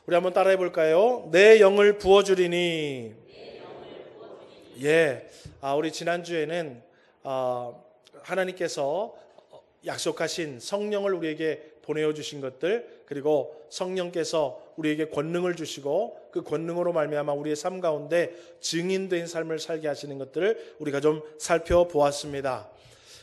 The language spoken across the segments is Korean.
우리 한번 따라해 볼까요? 내 영을 부어주리니. 예, 우리 지난주에는 하나님께서 약속하신 성령을 우리에게 보내어 주신 것들, 그리고 성령께서 우리에게 권능을 주시고 그 권능으로 말미암아 우리의 삶 가운데 증인된 삶을 살게 하시는 것들을 우리가 좀 살펴보았습니다.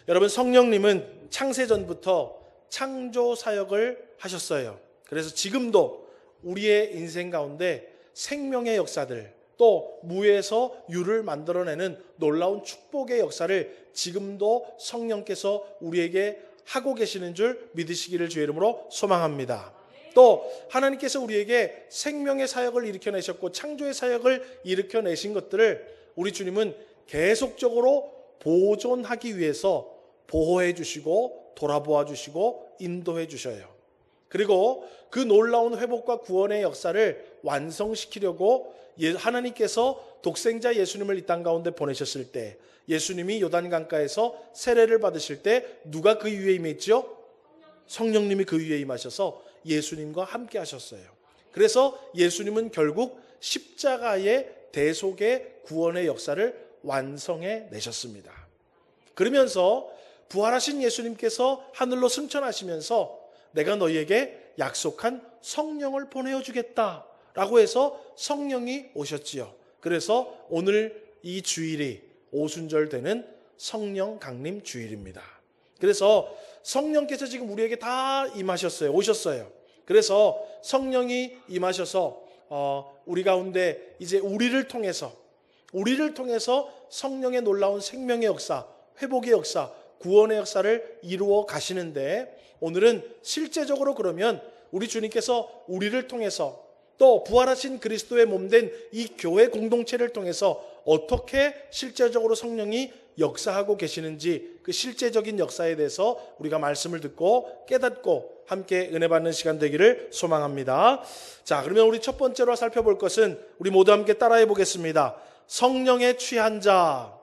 여러분, 성령님은 창세전부터 창조 사역을 하셨어요. 그래서 지금도 우리의 인생 가운데 생명의 역사들, 또 무에서 유를 만들어내는 놀라운 축복의 역사를 지금도 성령께서 우리에게 하고 계시는 줄 믿으시기를 주의 이름으로 소망합니다. 또 하나님께서 우리에게 생명의 사역을 일으켜내셨고 창조의 사역을 일으켜내신 것들을 우리 주님은 계속적으로 보존하기 위해서 보호해 주시고 돌아보아 주시고 인도해 주셔요. 그리고 그 놀라운 회복과 구원의 역사를 완성시키려고 하나님께서 독생자 예수님을 이 땅 가운데 보내셨을 때, 예수님이 요단강가에서 세례를 받으실 때 누가 그 위에 임했죠? 성령님이 그 위에 임하셔서 예수님과 함께 하셨어요. 그래서 예수님은 결국 십자가의 대속의 구원의 역사를 완성해 내셨습니다. 그러면서 부활하신 예수님께서 하늘로 승천하시면서 내가 너희에게 약속한 성령을 보내어 주겠다라고 해서 성령이 오셨지요. 그래서 오늘 이 주일이 오순절 되는 성령 강림 주일입니다. 그래서 성령께서 지금 우리에게 다 임하셨어요. 오셨어요. 그래서 성령이 임하셔서 우리 가운데 이제 우리를 통해서 성령의 놀라운 생명의 역사, 회복의 역사, 구원의 역사를 이루어 가시는데, 오늘은 실제적으로 그러면 우리 주님께서 우리를 통해서 또 부활하신 그리스도의 몸된 이 교회 공동체를 통해서 어떻게 실제적으로 성령이 역사하고 계시는지, 그 실제적인 역사에 대해서 우리가 말씀을 듣고 깨닫고 함께 은혜 받는 시간 되기를 소망합니다. 자, 그러면 우리 첫 번째로 살펴볼 것은 우리 모두 함께 따라해 보겠습니다. 성령에 취한 자.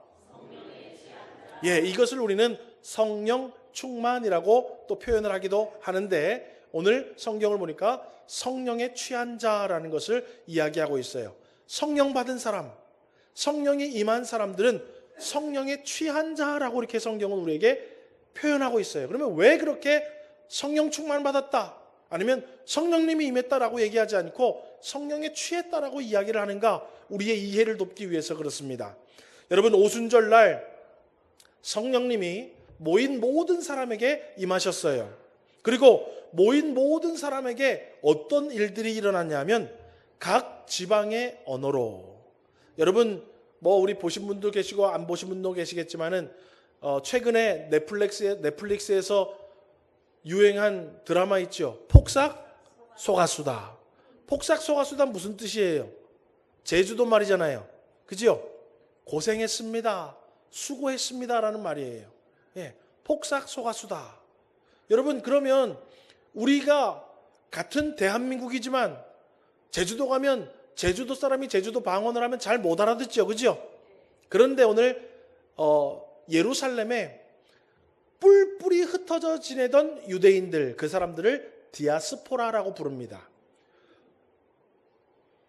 예, 이것을 우리는 성령 충만이라고 또 표현을 하기도 하는데, 오늘 성경을 보니까 성령에 취한 자라는 것을 이야기하고 있어요. 성령 받은 사람, 성령이 임한 사람들은 성령에 취한 자라고 이렇게 성경은 우리에게 표현하고 있어요. 그러면 왜 그렇게 성령 충만 받았다, 아니면 성령님이 임했다라고 얘기하지 않고 성령에 취했다라고 이야기를 하는가? 우리의 이해를 돕기 위해서 그렇습니다. 여러분, 오순절날 성령님이 모인 모든 사람에게 임하셨어요. 그리고 모인 모든 사람에게 어떤 일들이 일어났냐면 각 지방의 언어로. 여러분, 우리 보신 분도 계시고 안 보신 분도 계시겠지만은 최근에 넷플릭스에서 유행한 드라마 있죠. 폭삭 소가수다. 폭삭 소가수다 무슨 뜻이에요? 제주도 말이잖아요. 그죠? 고생했습니다, 수고했습니다라는 말이에요. 예, 폭삭 소가수다. 여러분, 그러면 우리가 같은 대한민국이지만 제주도 가면 제주도 사람이 제주도 방언을 하면 잘 못 알아듣죠. 그죠? 그런데 오늘 예루살렘에 뿔뿔이 흩어져 지내던 유대인들, 그 사람들을 디아스포라라고 부릅니다.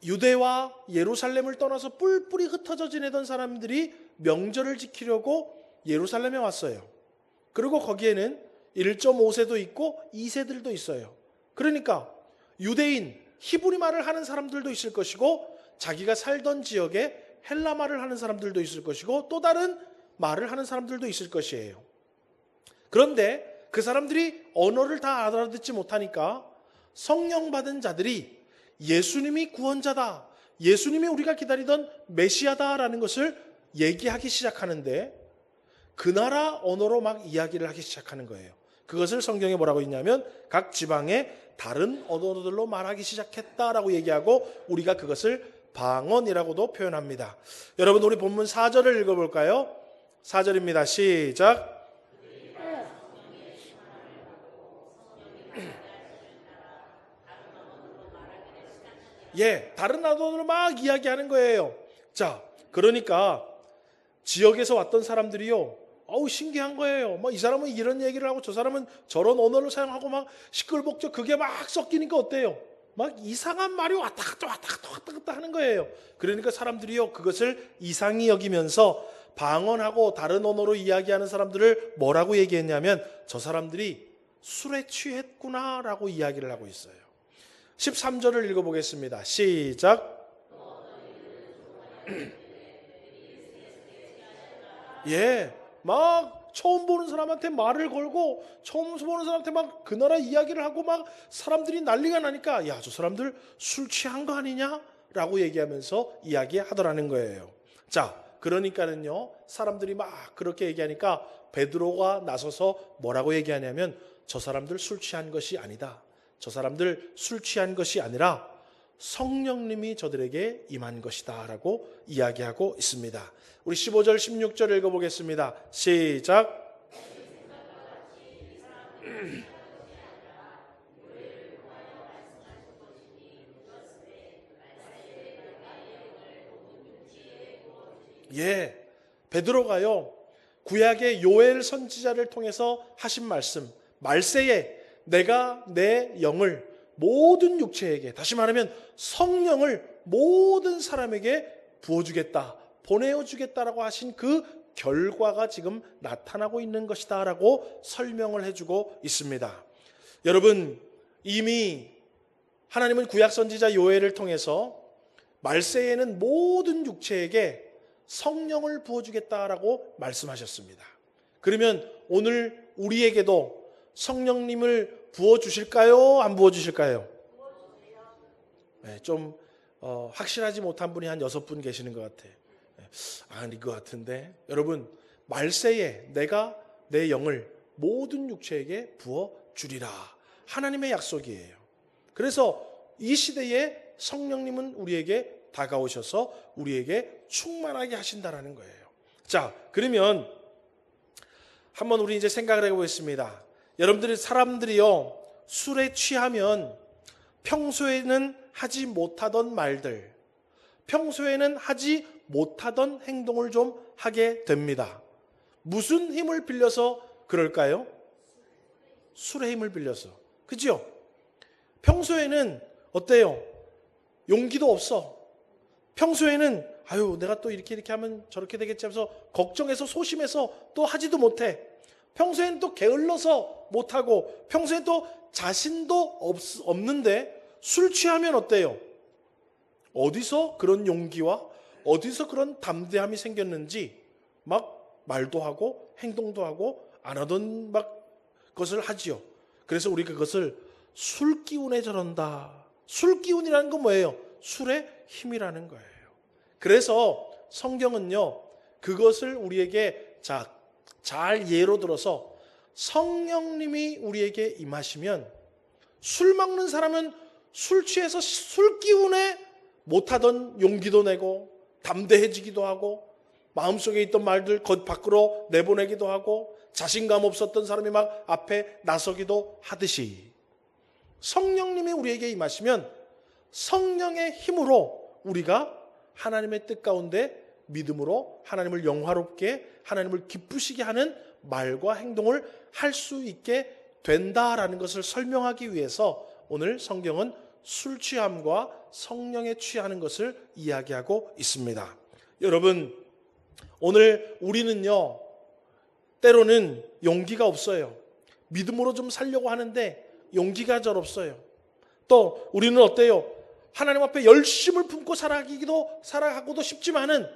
유대와 예루살렘을 떠나서 뿔뿔이 흩어져 지내던 사람들이 명절을 지키려고 예루살렘에 왔어요. 그리고 거기에는 1.5세도 있고 2세들도 있어요. 그러니까 유대인, 히브리 말을 하는 사람들도 있을 것이고, 자기가 살던 지역에 헬라 말을 하는 사람들도 있을 것이고, 또 다른 말을 하는 사람들도 있을 것이에요. 그런데 그 사람들이 언어를 다 알아듣지 못하니까 성령 받은 자들이 예수님이 구원자다, 예수님이 우리가 기다리던 메시아다라는 것을 얘기하기 시작하는데, 그 나라 언어로 막 이야기를 하기 시작하는 거예요. 그것을 성경에 뭐라고 있냐면 각 지방의 다른 언어들로 말하기 시작했다라고 얘기하고, 우리가 그것을 방언이라고도 표현합니다. 여러분, 우리 본문 4절을 읽어볼까요? 4절입니다. 시작. 예, 다른 언어로 막 이야기하는 거예요. 자, 그러니까 지역에서 왔던 사람들이요, 신기한 거예요. 이 사람은 이런 얘기를 하고 저 사람은 저런 언어를 사용하고 막 시끌벅적, 그게 막 섞이니까 어때요? 막 이상한 말이 왔다 갔다 하는 거예요. 그러니까 사람들이요, 그것을 이상히 여기면서 방언하고 다른 언어로 이야기하는 사람들을 뭐라고 얘기했냐면, 저 사람들이 술에 취했구나라고 이야기를 하고 있어요. 13절을 읽어보겠습니다. 시작. 예, 막 처음 보는 사람한테 말을 걸고 처음 보는 사람한테 막 그 나라 이야기를 하고 막 사람들이 난리가 나니까, 야, 저 사람들 술 취한 거 아니냐? 라고 얘기하면서 이야기하더라는 거예요. 자, 그러니까는요, 사람들이 막 그렇게 얘기하니까 베드로가 나서서 뭐라고 얘기하냐면, 저 사람들 술 취한 것이 아니다. 저 사람들 술 취한 것이 아니라 성령님이 저들에게 임한 것이다 라고 이야기하고 있습니다. 우리 15절 16절 읽어보겠습니다. 시작. 예, 베드로가요, 구약의 요엘 선지자를 통해서 하신 말씀, 말세에 내가 내 영을 모든 육체에게, 다시 말하면 성령을 모든 사람에게 부어주겠다, 보내어주겠다라고 하신 그 결과가 지금 나타나고 있는 것이다 라고 설명을 해주고 있습니다. 여러분, 이미 하나님은 구약 선지자 요엘을 통해서 말세에는 모든 육체에게 성령을 부어주겠다라고 말씀하셨습니다. 그러면 오늘 우리에게도 성령님을 부어주실까요? 안 부어주실까요? 네, 좀 확실하지 못한 분이 한 6분 계시는 것 같아요. 아닐 것 같은데, 여러분, 말세에 내가 내 영을 모든 육체에게 부어주리라, 하나님의 약속이에요. 그래서 이 시대에 성령님은 우리에게 다가오셔서 우리에게 충만하게 하신다라는 거예요. 자, 그러면 한번 우리 이제 생각을 해보겠습니다. 여러분들이, 사람들이요, 술에 취하면 평소에는 하지 못하던 말들, 평소에는 하지 못하던 행동을 좀 하게 됩니다. 무슨 힘을 빌려서 그럴까요? 술의 힘을 빌려서. 그죠? 평소에는 어때요? 용기도 없어. 평소에는 아유, 내가 또 이렇게 하면 저렇게 되겠지 하면서 걱정해서 소심해서 또 하지도 못해. 평소에는 또 게을러서 못하고, 평소에 또 자신도 없는데 술 취하면 어때요? 어디서 그런 용기와 어디서 그런 담대함이 생겼는지 막 말도 하고 행동도 하고 안 하던 막 것을 하지요. 그래서 우리 그것을 술 기운에 저런다. 술 기운이라는 건 뭐예요? 술의 힘이라는 거예요. 그래서 성경은요, 그것을 우리에게 잘 예로 들어서, 성령님이 우리에게 임하시면, 술 먹는 사람은 술 취해서 술 기운에 못하던 용기도 내고 담대해지기도 하고, 마음속에 있던 말들 겉 밖으로 내보내기도 하고, 자신감 없었던 사람이 막 앞에 나서기도 하듯이, 성령님이 우리에게 임하시면 성령의 힘으로 우리가 하나님의 뜻 가운데 믿음으로 하나님을 영화롭게, 하나님을 기쁘시게 하는 말과 행동을 할 수 있게 된다라는 것을 설명하기 위해서 오늘 성경은 술 취함과 성령에 취하는 것을 이야기하고 있습니다. 여러분, 오늘 우리는요, 때로는 용기가 없어요. 믿음으로 좀 살려고 하는데 용기가 잘 없어요. 또 우리는 어때요? 하나님 앞에 열심을 품고 살아가고도 싶지만은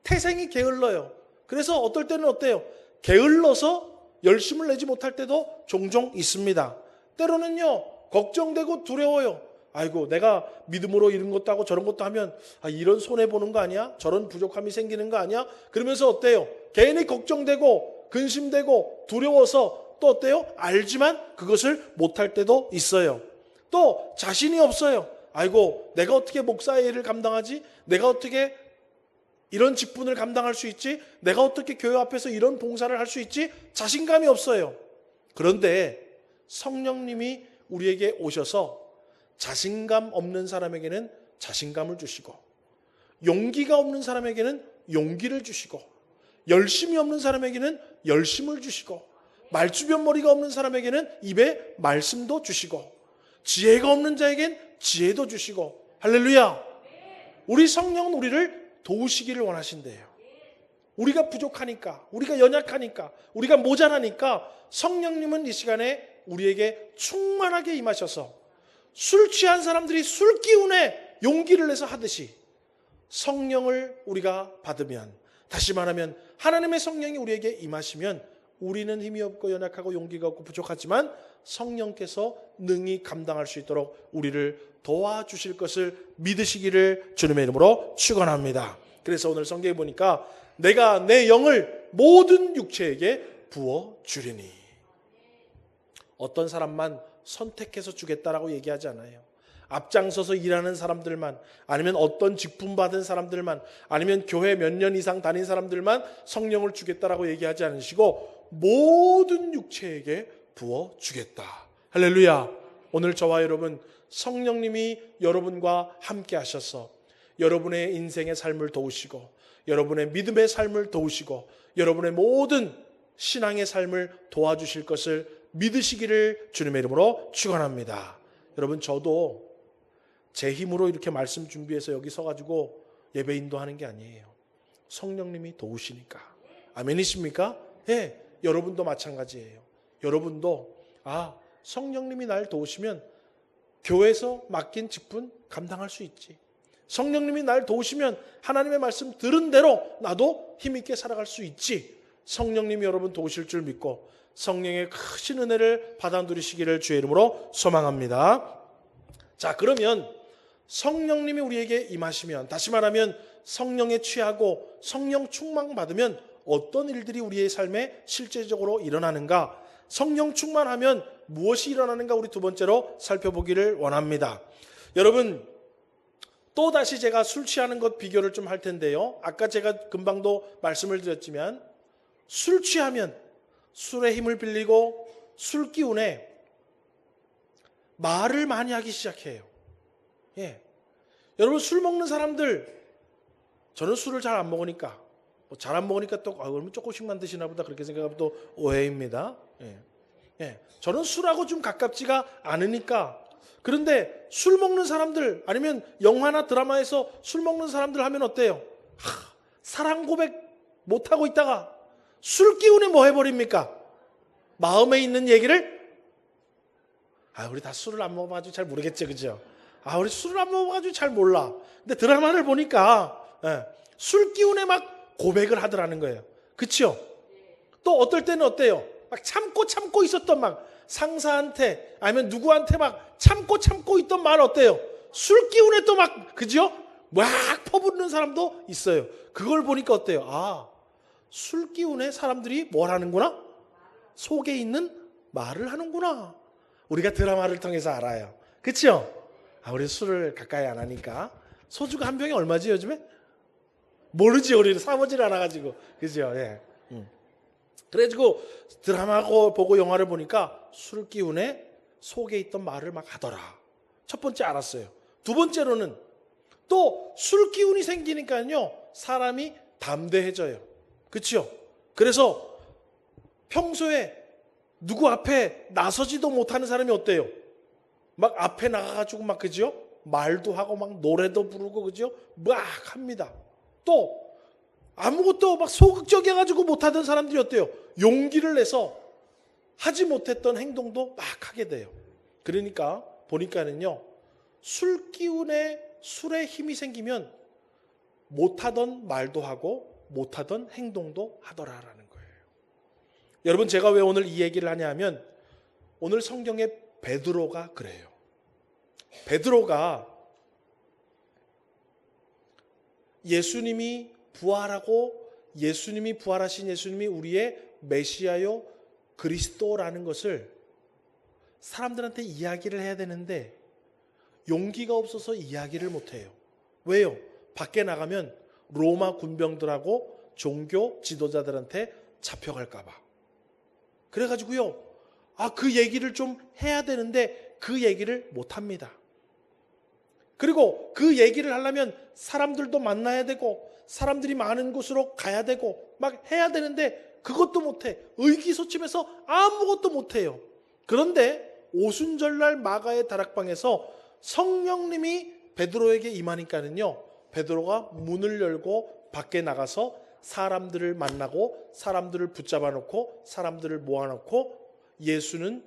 태생이 게을러요. 그래서 어떨 때는 어때요? 게을러서 열심을 내지 못할 때도 종종 있습니다. 때로는요, 걱정되고 두려워요. 아이고, 내가 믿음으로 이런 것도 하고 저런 것도 하면 이런 손해보는 거 아니야? 저런 부족함이 생기는 거 아니야? 그러면서 어때요? 괜히 걱정되고 근심되고 두려워서 또 어때요? 알지만 그것을 못할 때도 있어요. 또 자신이 없어요. 아이고, 내가 어떻게 목사의 일을 감당하지? 내가 어떻게 이런 직분을 감당할 수 있지? 내가 어떻게 교회 앞에서 이런 봉사를 할 수 있지? 자신감이 없어요. 그런데 성령님이 우리에게 오셔서 자신감 없는 사람에게는 자신감을 주시고, 용기가 없는 사람에게는 용기를 주시고, 열심이 없는 사람에게는 열심을 주시고, 말주변머리가 없는 사람에게는 입에 말씀도 주시고, 지혜가 없는 자에겐 지혜도 주시고, 할렐루야. 우리 성령은 우리를 도우시기를 원하신대요. 우리가 부족하니까, 우리가 연약하니까, 우리가 모자라니까 성령님은 이 시간에 우리에게 충만하게 임하셔서 술 취한 사람들이 술 기운에 용기를 내서 하듯이 성령을 우리가 받으면, 다시 말하면 하나님의 성령이 우리에게 임하시면 우리는 힘이 없고 연약하고 용기가 없고 부족하지만 성령께서 능히 감당할 수 있도록 우리를 도와주실 것을 믿으시기를 주님의 이름으로 축원합니다. 그래서 오늘 성경에 보니까 내가 내 영을 모든 육체에게 부어주리니, 어떤 사람만 선택해서 주겠다라고 얘기하지 않아요. 앞장서서 일하는 사람들만, 아니면 어떤 직분 받은 사람들만, 아니면 교회 몇 년 이상 다닌 사람들만 성령을 주겠다라고 얘기하지 않으시고 모든 육체에게 부어주겠다. 할렐루야. 오늘 저와 여러분 성령님이 여러분과 함께 하셔서 여러분의 인생의 삶을 도우시고, 여러분의 믿음의 삶을 도우시고, 여러분의 모든 신앙의 삶을 도와주실 것을 믿으시기를 주님의 이름으로 축원합니다. 여러분, 저도 제 힘으로 이렇게 말씀 준비해서 여기 서가지고 예배 인도하는 게 아니에요. 성령님이 도우시니까. 아멘이십니까? 네, 여러분도 마찬가지예요. 여러분도 성령님이 날 도우시면 교회에서 맡긴 직분 감당할 수 있지. 성령님이 날 도우시면 하나님의 말씀 들은 대로 나도 힘있게 살아갈 수 있지. 성령님이 여러분 도우실 줄 믿고 성령의 크신 은혜를 받아 누리시기를 주의 이름으로 소망합니다. 자, 그러면 성령님이 우리에게 임하시면, 다시 말하면 성령에 취하고 성령 충만 받으면 어떤 일들이 우리의 삶에 실제적으로 일어나는가, 성령 충만하면 무엇이 일어나는가, 우리 두 번째로 살펴보기를 원합니다. 여러분, 또다시 제가 술 취하는 것 비교를 좀 할 텐데요. 아까 제가 금방도 말씀을 드렸지만 술 취하면 술의 힘을 빌리고 술 기운에 말을 많이 하기 시작해요. 예. 여러분, 술 먹는 사람들, 저는 술을 잘 안 먹으니까, 잘 안 먹으니까 또 그러면 조금씩만 드시나 보다 그렇게 생각하면 또 오해입니다. 예. 예. 저는 술하고 좀 가깝지가 않으니까. 그런데 술 먹는 사람들, 아니면 영화나 드라마에서 술 먹는 사람들 하면 어때요? 사랑 고백 못하고 있다가 술 기운에 뭐 해버립니까? 마음에 있는 얘기를, 우리 다 술을 안 먹어가지고 잘 모르겠죠, 그죠? 우리 술을 안 먹어가지고 잘 몰라. 근데 드라마를 보니까 술 기운에 막 고백을 하더라는 거예요. 그쵸? 또 어떨 때는 어때요? 막 참고 있었던 막 상사한테, 아니면 누구한테 막 참고 있던 말 어때요? 술 기운에 또 막, 그죠? 막 퍼붓는 사람도 있어요. 그걸 보니까 어때요? 술 기운에 사람들이 뭘 하는구나? 속에 있는 말을 하는구나. 우리가 드라마를 통해서 알아요. 그쵸? 우리 술을 가까이 안 하니까. 소주가 한 병에 얼마지 요즘에? 모르지, 우리는 사보질 않아가지고. 그죠? 예. 그래가지고 드라마고 보고 영화를 보니까 술 기운에 속에 있던 말을 막 하더라. 첫 번째 알았어요. 두 번째로는 또 술 기운이 생기니까요, 사람이 담대해져요. 그렇죠? 그래서 평소에 누구 앞에 나서지도 못하는 사람이 어때요? 막 앞에 나가가지고 막, 그죠? 말도 하고 막 노래도 부르고, 그죠? 막 합니다. 또 아무것도 막 소극적이어가지고 못하던 사람들이 어때요? 용기를 내서 하지 못했던 행동도 막 하게 돼요. 그러니까 보니까는요, 술 기운에 술에 힘이 생기면 못하던 말도 하고 못하던 행동도 하더라라는 거예요. 여러분, 제가 왜 오늘 이 얘기를 하냐 하면, 오늘 성경에 베드로가 그래요. 베드로가 예수님이 부활하고 예수님이 부활하신 예수님이 우리의 메시아요 그리스도라는 것을 사람들한테 이야기를 해야 되는데 용기가 없어서 이야기를 못해요. 왜요? 밖에 나가면 로마 군병들하고 종교 지도자들한테 잡혀갈까 봐. 그래가지고요, 그 얘기를 좀 해야 되는데 그 얘기를 못합니다. 그리고 그 얘기를 하려면 사람들도 만나야 되고 사람들이 많은 곳으로 가야 되고 막 해야 되는데 그것도 못해. 의기소침해서 아무것도 못해요. 그런데 오순절날 마가의 다락방에서 성령님이 베드로에게 임하니까는요, 베드로가 문을 열고 밖에 나가서 사람들을 만나고 사람들을 붙잡아 놓고 사람들을 모아 놓고 예수는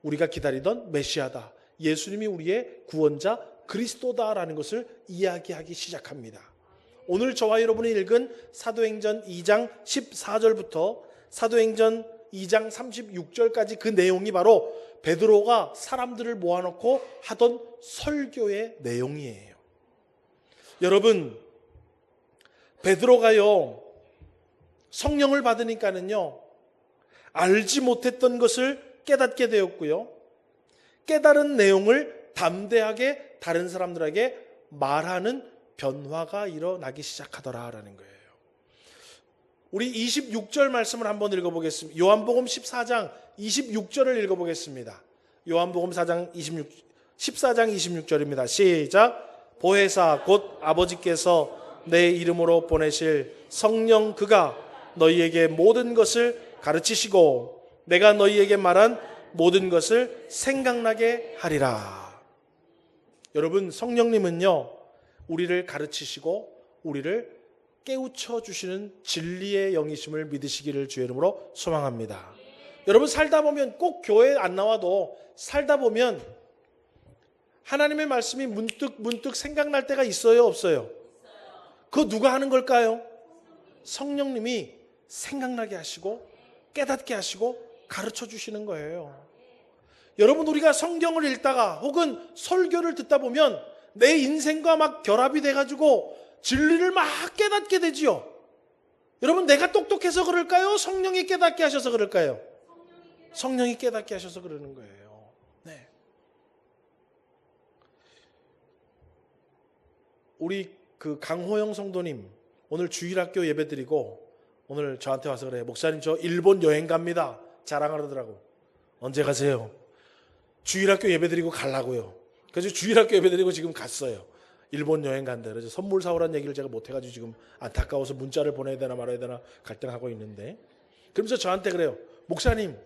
우리가 기다리던 메시아다, 예수님이 우리의 구원자 그리스도다라는 것을 이야기하기 시작합니다. 오늘 저와 여러분이 읽은 사도행전 2장 14절부터 사도행전 2장 36절까지 그 내용이 바로 베드로가 사람들을 모아놓고 하던 설교의 내용이에요. 여러분, 베드로가요, 성령을 받으니까는요, 알지 못했던 것을 깨닫게 되었고요, 깨달은 내용을 담대하게 다른 사람들에게 말하는 변화가 일어나기 시작하더라라는 거예요. 우리 26절 말씀을 한번 읽어보겠습니다. 요한복음 14장 26절을 읽어보겠습니다. 요한복음 14장 26절입니다. 시작. 보혜사 곧 아버지께서 내 이름으로 보내실 성령 그가 너희에게 모든 것을 가르치시고 내가 너희에게 말한 모든 것을 생각나게 하리라. 여러분, 성령님은요, 우리를 가르치시고 우리를 깨우쳐 주시는 진리의 영이심을 믿으시기를 주의 이름으로 소망합니다. 여러분, 살다 보면 꼭 교회에 안 나와도 살다 보면 하나님의 말씀이 문득 생각날 때가 있어요, 없어요? 그거 누가 하는 걸까요? 성령님이 생각나게 하시고 깨닫게 하시고 가르쳐 주시는 거예요. 여러분, 우리가 성경을 읽다가 혹은 설교를 듣다 보면 내 인생과 막 결합이 돼가지고 진리를 막 깨닫게 되지요. 여러분, 내가 똑똑해서 그럴까요? 성령이 깨닫게 하셔서 그럴까요? 성령이 깨닫게 하셔서 그러는 거예요. 네. 우리 그 강호영 성도님 오늘 주일학교 예배드리고 오늘 저한테 와서 그래요. 목사님, 저 일본 여행 갑니다. 자랑하더라고. 언제 가세요? 주일학교 예배드리고 가려고요. 그래서 주일학교 예배드리고 지금 갔어요. 일본 여행 간다. 그래서 선물 사오라는 얘기를 제가 못해가지고 지금 안타까워서 문자를 보내야 되나 말아야 되나 갈등하고 있는데, 그러면서 저한테 그래요. 목사님,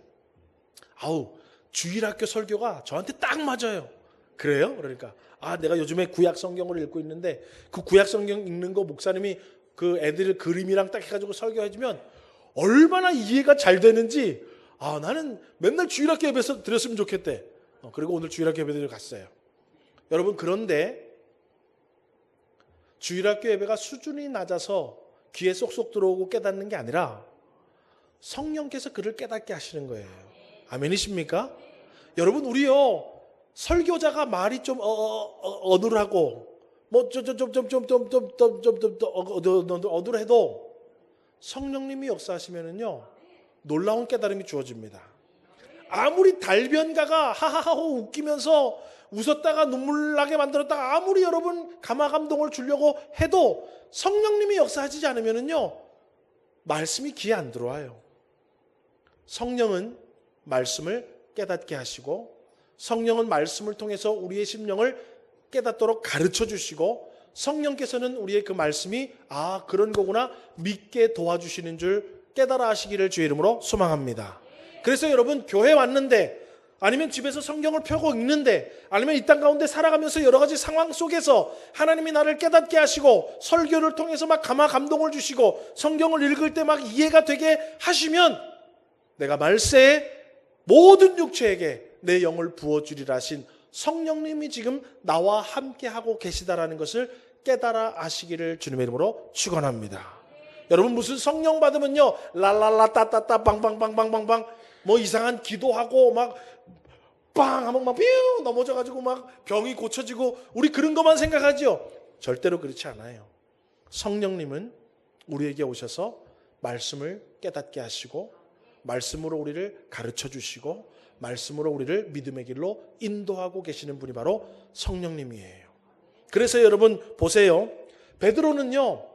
주일학교 설교가 저한테 딱 맞아요. 그래요? 그러니까 내가 요즘에 구약 성경을 읽고 있는데 그 구약 성경 읽는 거 목사님이 그 애들 그림이랑 딱 해가지고 설교해주면 얼마나 이해가 잘 되는지 나는 맨날 주일학교 예배에서 드렸으면 좋겠대. 그리고 오늘 주일학교 예배를 갔어요. 여러분, 그런데 주일학교 예배가 수준이 낮아서 귀에 쏙쏙 들어오고 깨닫는 게 아니라 성령께서 그를 깨닫게 하시는 거예요. 아멘이십니까? 여러분, 우리요, 설교자가 말이 좀 어눌하고 어눌해도 성령님이 역사하시면은요, 놀라운 깨달음이 주어집니다. 아무리 달변가가 하하하호 웃기면서 웃었다가 눈물 나게 만들었다가 아무리 여러분 감화감동을 주려고 해도 성령님이 역사하지 않으면은요, 말씀이 귀에 안 들어와요. 성령은 말씀을 깨닫게 하시고 성령은 말씀을 통해서 우리의 심령을 깨닫도록 가르쳐 주시고 성령께서는 우리의 그 말씀이 그런 거구나 믿게 도와주시는 줄 깨달아 하시기를 주의 이름으로 소망합니다. 그래서 여러분, 교회 왔는데 아니면 집에서 성경을 펴고 읽는데 아니면 이 땅 가운데 살아가면서 여러 가지 상황 속에서 하나님이 나를 깨닫게 하시고 설교를 통해서 막 감화 감동을 주시고 성경을 읽을 때 막 이해가 되게 하시면 내가 말세에 모든 육체에게 내 영을 부어주리라 하신 성령님이 지금 나와 함께하고 계시다라는 것을 깨달아 아시기를 주님의 이름으로 축원합니다. 여러분, 무슨 성령 받으면요 랄랄라 따따따 빵빵빵빵빵빵 뭐 이상한 기도하고 막 빵 하면 막 뿅 넘어져가지고 막 병이 고쳐지고 우리 그런 것만 생각하죠. 절대로 그렇지 않아요. 성령님은 우리에게 오셔서 말씀을 깨닫게 하시고 말씀으로 우리를 가르쳐 주시고 말씀으로 우리를 믿음의 길로 인도하고 계시는 분이 바로 성령님이에요. 그래서 여러분 보세요. 베드로는요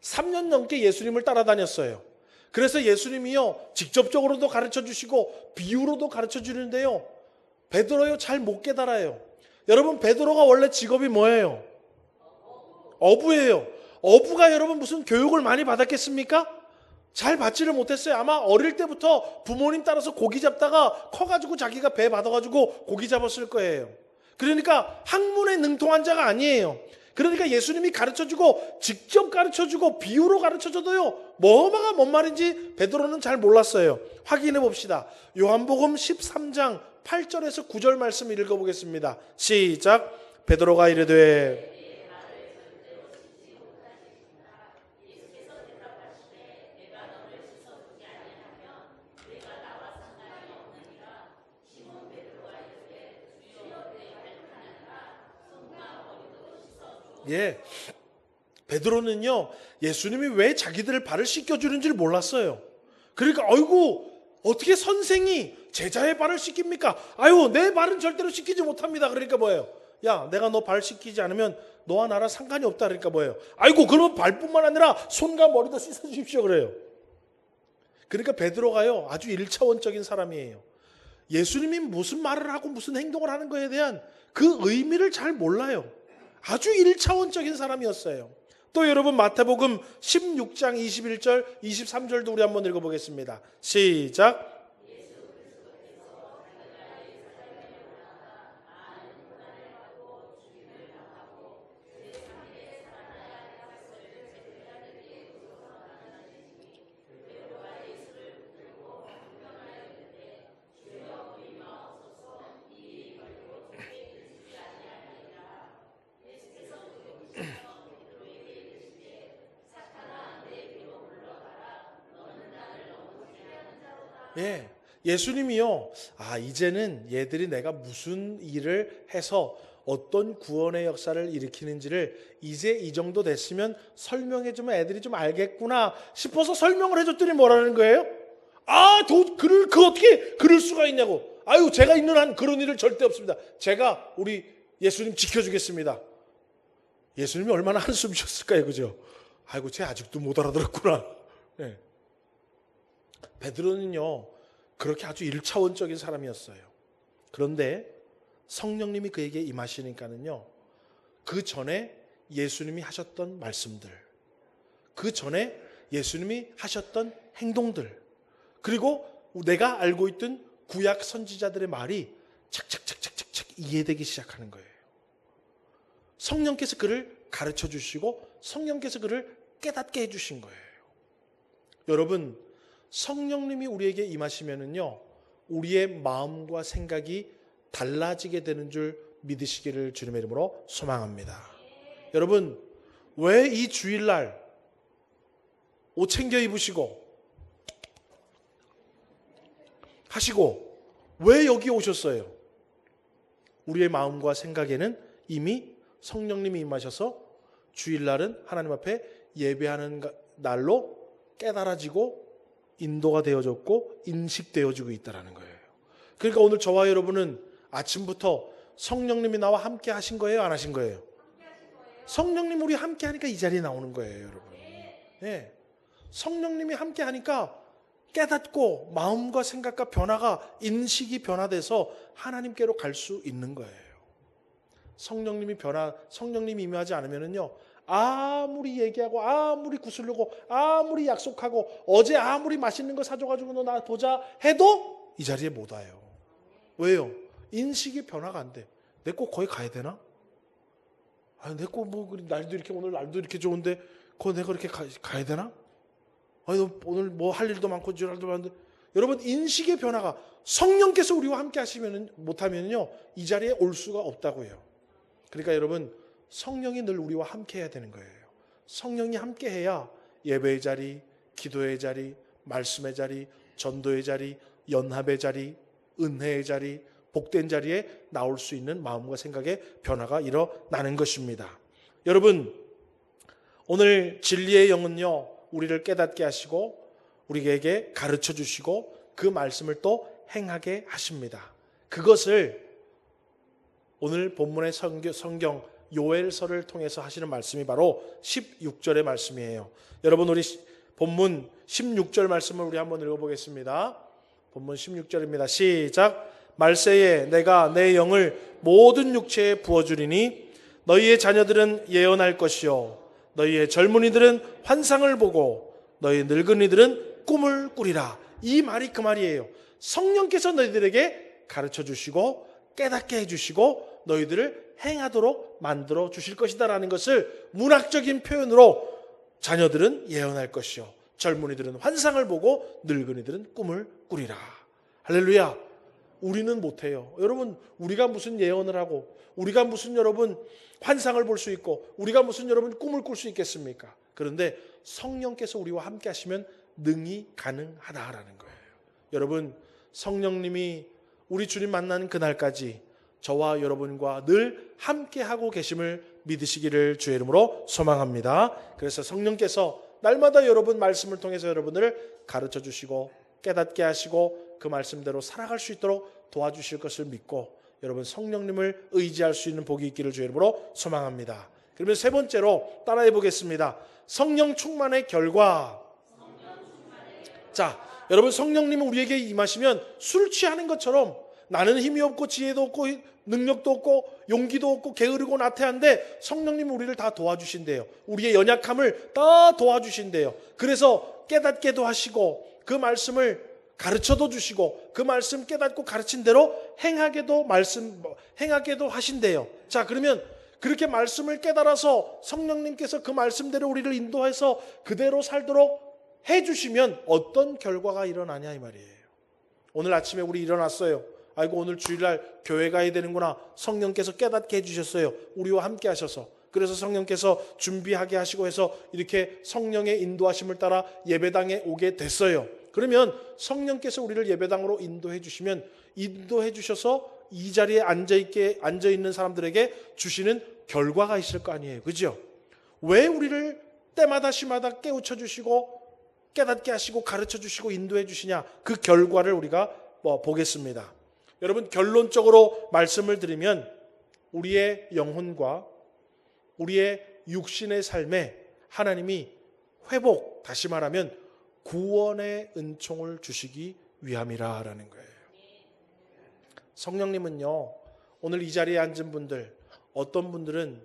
3년 넘게 예수님을 따라다녔어요. 그래서 예수님이요 직접적으로도 가르쳐 주시고 비유로도 가르쳐 주는데요, 베드로요 잘 못 깨달아요. 여러분, 베드로가 원래 직업이 뭐예요? 어부예요. 어부가 여러분 무슨 교육을 많이 받았겠습니까? 잘 받지를 못했어요. 아마 어릴 때부터 부모님 따라서 고기 잡다가 커가지고 자기가 배 받아가지고 고기 잡았을 거예요. 그러니까 학문에 능통한 자가 아니에요. 그러니까 예수님이 가르쳐주고 직접 가르쳐주고 비유로 가르쳐줘도요, 뭐가 뭔 말인지 베드로는 잘 몰랐어요. 확인해 봅시다. 요한복음 13장 8절에서 9절 말씀 읽어보겠습니다. 시작. 베드로가 이르되 예, 베드로는요, 예수님이 왜 자기들을 발을 씻겨주는지를 몰랐어요. 그러니까 아이고, 어떻게 선생이 제자의 발을 씻깁니까? 아유, 내 발은 절대로 씻기지 못합니다. 그러니까 뭐예요? 야, 내가 너 발 씻기지 않으면 너와 나랑 상관이 없다. 그러니까 뭐예요? 아이고, 그러면 발뿐만 아니라 손과 머리도 씻어주십시오. 그래요. 그러니까 베드로가요, 아주 1차원적인 사람이에요. 예수님이 무슨 말을 하고 무슨 행동을 하는 거에 대한 그 의미를 잘 몰라요. 아주 1차원적인 사람이었어요. 또 여러분 마태복음 16장 21절 23절도 우리 한번 읽어보겠습니다. 시작. 예, 예수님이요, 이제는 얘들이 내가 무슨 일을 해서 어떤 구원의 역사를 일으키는지를 이제 이 정도 됐으면 설명해주면 애들이 좀 알겠구나 싶어서 설명을 해줬더니 뭐라는 거예요? 그 어떻게 그럴 수가 있냐고. 아유, 제가 있는 한 그런 일을 절대 없습니다. 제가 우리 예수님 지켜주겠습니다. 예수님이 얼마나 한숨 쉬었을까요, 그죠? 아이고, 쟤 아직도 못 알아들었구나. 네. 베드로는요, 그렇게 아주 1차원적인 사람이었어요. 그런데 성령님이 그에게 임하시니까는요, 그 전에 예수님이 하셨던 말씀들, 그 전에 예수님이 하셨던 행동들, 그리고 내가 알고 있던 구약 선지자들의 말이 착착착착착착 이해되기 시작하는 거예요. 성령께서 그를 가르쳐 주시고 성령께서 그를 깨닫게 해주신 거예요. 여러분, 성령님이 우리에게 임하시면은요, 우리의 마음과 생각이 달라지게 되는 줄 믿으시기를 주님의 이름으로 소망합니다. 여러분, 왜 이 주일날 옷 챙겨 입으시고 하시고 왜 여기 오셨어요? 우리의 마음과 생각에는 이미 성령님이 임하셔서 주일날은 하나님 앞에 예배하는 날로 깨달아지고 인도가 되어졌고 인식되어지고 있다는 거예요. 그러니까 오늘 저와 여러분은 아침부터 성령님이 나와 함께 하신 거예요? 안 하신 거예요? 성령님 우리 함께 하니까 이 자리에 나오는 거예요, 여러분. 네. 성령님이 함께 하니까 깨닫고 마음과 생각과 변화가, 인식이 변화돼서 하나님께로 갈 수 있는 거예요. 성령님이 임하지 않으면요, 아무리 얘기하고 아무리 구슬르고 아무리 약속하고 어제 아무리 맛있는 거 사줘가지고 너 나 보자 해도 이 자리에 못 와요. 왜요? 인식이 변화가 안 돼. 내 꼭 거기 가야 되나? 내 꼭 뭐 날도 이렇게 오늘 날도 이렇게 좋은데 거 내가 이렇게 가야 되나? 너 오늘 뭐 할 일도 많고 지랄도 많은데. 여러분, 인식의 변화가 성령께서 우리와 함께 하시면 못하면요 이 자리에 올 수가 없다고요. 그러니까 여러분, 성령이 늘 우리와 함께 해야 되는 거예요. 성령이 함께 해야 예배의 자리, 기도의 자리, 말씀의 자리, 전도의 자리, 연합의 자리, 은혜의 자리, 복된 자리에 나올 수 있는 마음과 생각의 변화가 일어나는 것입니다. 여러분, 오늘 진리의 영은요, 우리를 깨닫게 하시고 우리에게 가르쳐 주시고 그 말씀을 또 행하게 하십니다. 그것을 오늘 본문의 성경 요엘서를 통해서 하시는 말씀이 바로 16절의 말씀이에요. 여러분, 우리 본문 16절 말씀을 우리 한번 읽어보겠습니다. 본문 16절입니다. 시작. 말세에 내가 내 영을 모든 육체에 부어주리니 너희의 자녀들은 예언할 것이요 너희의 젊은이들은 환상을 보고 너희 늙은이들은 꿈을 꾸리라. 이 말이 그 말이에요. 성령께서 너희들에게 가르쳐 주시고 깨닫게 해주시고 너희들을 행하도록 만들어 주실 것이다 라는 것을 문학적인 표현으로 자녀들은 예언할 것이요 젊은이들은 환상을 보고 늙은이들은 꿈을 꾸리라. 할렐루야. 우리는 못해요. 여러분, 우리가 무슨 예언을 하고 우리가 무슨 여러분 환상을 볼 수 있고 우리가 무슨 여러분 꿈을 꿀 수 있겠습니까? 그런데 성령께서 우리와 함께 하시면 능히 가능하다라는 거예요. 여러분, 성령님이 우리 주님 만나는 그날까지 저와 여러분과 늘 함께하고 계심을 믿으시기를 주의 이름으로 소망합니다. 그래서 성령께서 날마다 여러분 말씀을 통해서 여러분을 가르쳐 주시고 깨닫게 하시고 그 말씀대로 살아갈 수 있도록 도와주실 것을 믿고 여러분 성령님을 의지할 수 있는 복이 있기를 주의 이름으로 소망합니다. 그러면 세 번째로 따라해 보겠습니다. 성령 충만의 결과. 자, 여러분 성령님은 우리에게 임하시면 술 취하는 것처럼 나는 힘이 없고 지혜도 없고 능력도 없고 용기도 없고 게으르고 나태한데 성령님은 우리를 다 도와주신대요. 우리의 연약함을 다 도와주신대요. 그래서 깨닫게도 하시고 그 말씀을 가르쳐도 주시고 그 말씀 깨닫고 가르친 대로 행하게도 하신대요. 자, 그러면 그렇게 말씀을 깨달아서 성령님께서 그 말씀대로 우리를 인도해서 그대로 살도록 해주시면 어떤 결과가 일어나냐 이 말이에요. 오늘 아침에 우리 일어났어요. 아이고 오늘 주일날 교회 가야 되는구나. 성령께서 깨닫게 해주셨어요. 우리와 함께 하셔서. 그래서 성령께서 준비하게 하시고 해서 이렇게 성령의 인도하심을 따라 예배당에 오게 됐어요. 그러면 성령께서 우리를 예배당으로 인도해 주시면 인도해 주셔서 이 자리에 앉아있는 사람들에게 주시는 결과가 있을 거 아니에요. 그죠? 왜 우리를 때마다 시마다 깨우쳐 주시고 깨닫게 하시고 가르쳐 주시고 인도해 주시냐? 그 결과를 우리가 보겠습니다. 여러분, 결론적으로 말씀을 드리면 우리의 영혼과 우리의 육신의 삶에 하나님이 회복, 다시 말하면 구원의 은총을 주시기 위함이라라는 거예요. 성령님은요, 오늘 이 자리에 앉은 분들, 어떤 분들은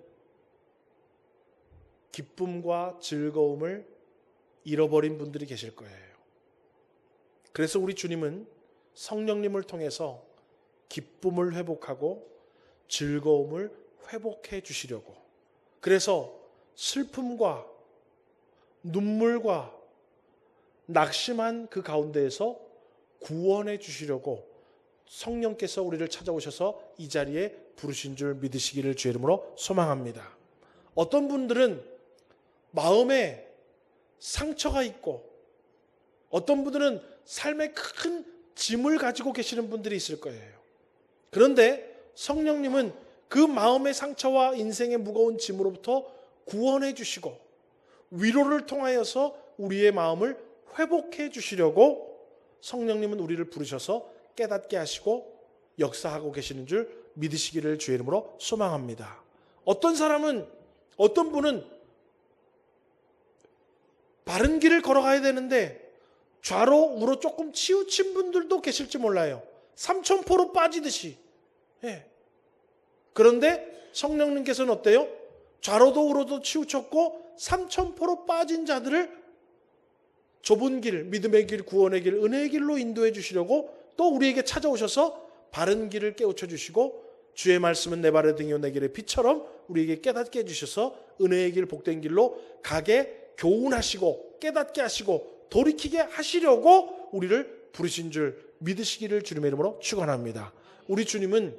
기쁨과 즐거움을 잃어버린 분들이 계실 거예요. 그래서 우리 주님은 성령님을 통해서 기쁨을 회복하고 즐거움을 회복해 주시려고, 그래서 슬픔과 눈물과 낙심한 그 가운데에서 구원해 주시려고 성령께서 우리를 찾아오셔서 이 자리에 부르신 줄 믿으시기를 주의 이름으로 소망합니다. 어떤 분들은 마음에 상처가 있고 어떤 분들은 삶에 큰 짐을 가지고 계시는 분들이 있을 거예요. 그런데 성령님은 그 마음의 상처와 인생의 무거운 짐으로부터 구원해 주시고 위로를 통하여서 우리의 마음을 회복해 주시려고 성령님은 우리를 부르셔서 깨닫게 하시고 역사하고 계시는 줄 믿으시기를 주의 이름으로 소망합니다. 어떤 분은 바른 길을 걸어가야 되는데 좌로 우로 조금 치우친 분들도 계실지 몰라요. 삼천포로 빠지듯이. 예. 그런데 성령님께서는 어때요? 좌로도 우로도 치우쳤고 삼천포로 빠진 자들을 좁은 길, 믿음의 길, 구원의 길, 은혜의 길로 인도해 주시려고 또 우리에게 찾아오셔서 바른 길을 깨우쳐 주시고 주의 말씀은 내 발의 등이요 내 길의 빛처럼 우리에게 깨닫게 해주셔서 은혜의 길, 복된 길로 가게 교훈하시고 깨닫게 하시고 돌이키게 하시려고 우리를 부르신 줄 믿으시기를 주님의 이름으로 축원합니다. 우리 주님은